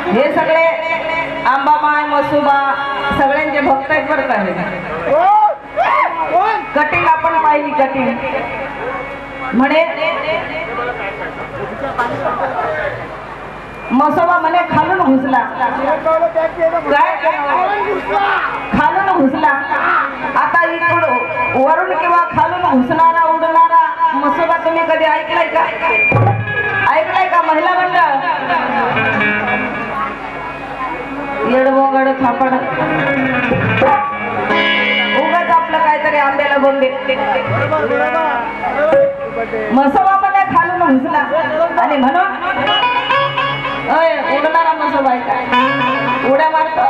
हे सगळे आंबामाय मसुबा सगळ्यांचे भक्त आहेत बरं का. कटिंग आपण पाहिली कटिंग म्हणे मसोबा म्हणे खालून घुसला काय खालून घुसला. आता इकडून वरून किंवा खालून घुसणारा उडणारा मसोबा तुम्ही कधी ऐकलाय का? ऐकलाय का महिला मंडळ? येडवगड थापड उगाच आपलं काहीतरी आंब्याला बोंबे. मसोबा मध्ये खालून घुसला आणि म्हणून उडणारा मसोबा आहे का उड्या मारतो.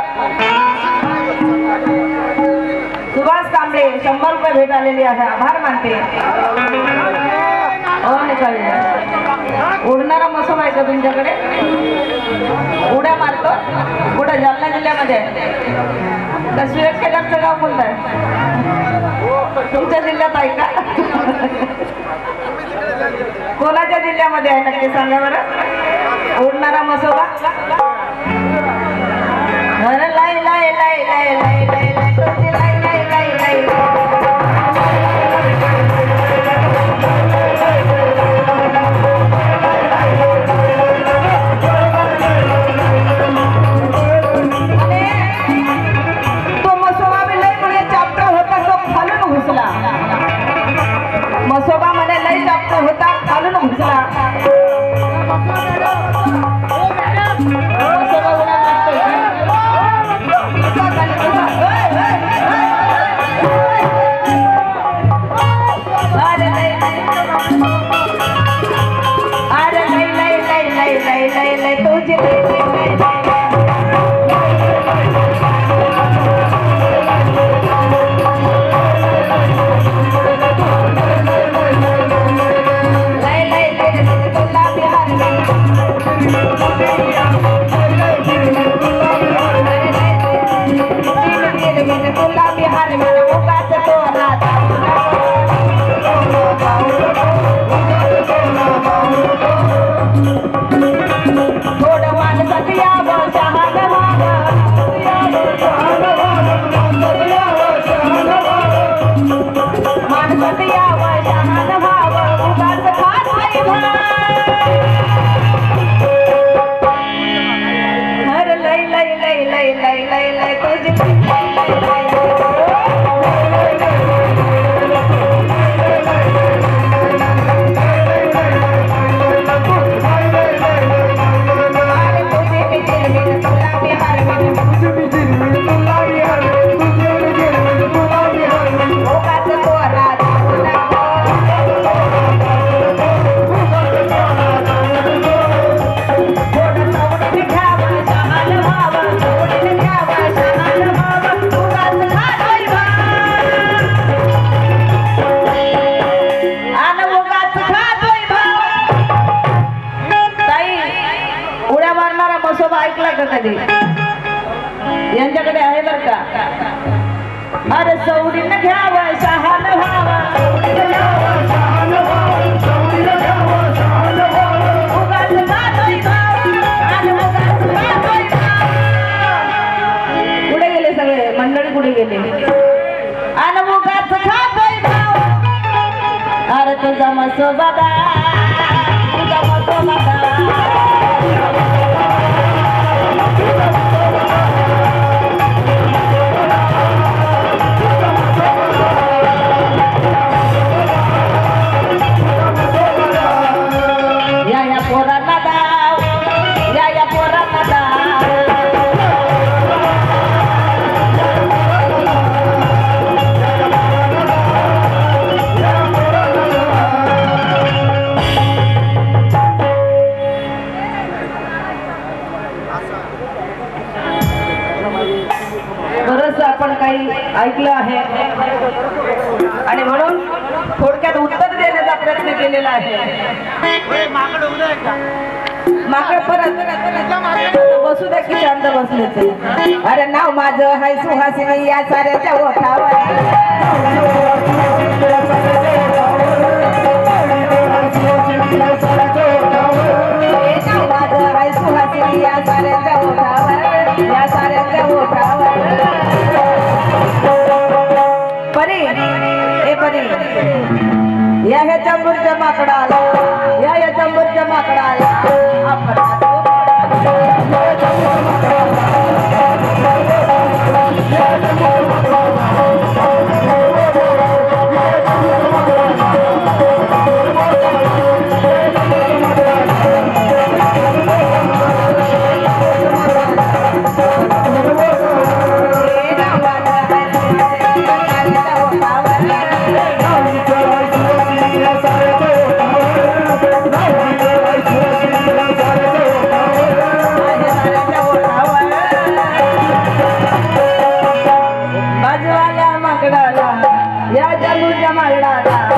सुभाष कांबळे 100 रुपये भेट आलेली आहे, आभार मानते. उडणारा मसोबा आहे का तुमच्याकडे? उड्या मारतो कुठं? जालना जिल्ह्यामध्ये का सुरेश केदारचं गाव कोणतं आहे? तुमच्या जिल्ह्यात आहे का? कोणाच्या जिल्ह्यामध्ये आहे नक्की सांगा बरं. उडणारा मसोबा लाई लाई लाई लाई लाई लाई लाई लाई लाई लाई लाई तो मसोबा भी लई बढिया चापटा होता तो खालून घुसला. मसोबा मध्ये लई चापटा होता खालून घुसला. यांच्याकडे आहे बर का. अरे सौडीन घ्यावं शहान व्हावं कुठे गेले सगळे मंडळी कुठे गेले? आणि मुगाच खातोय भाव. अरे तुझा मसोबा तुझा मसोबा आपण काही ऐकलं आहे आणि म्हणून थोडक्यात उत्तर देण्याचा प्रयत्न केलेला आहे. माकड परत बसू द्या की शांत बसले ते. अरे नाव माझं हाय सुहासिनी या साऱ्याच्या ओठावर. नाव माझं हाय सुहासिनी या साऱ्याच्या या ह्या चंबूरच्या माकडाला या चंबूरच्या माकडाला या जंबूरच्या माकडाला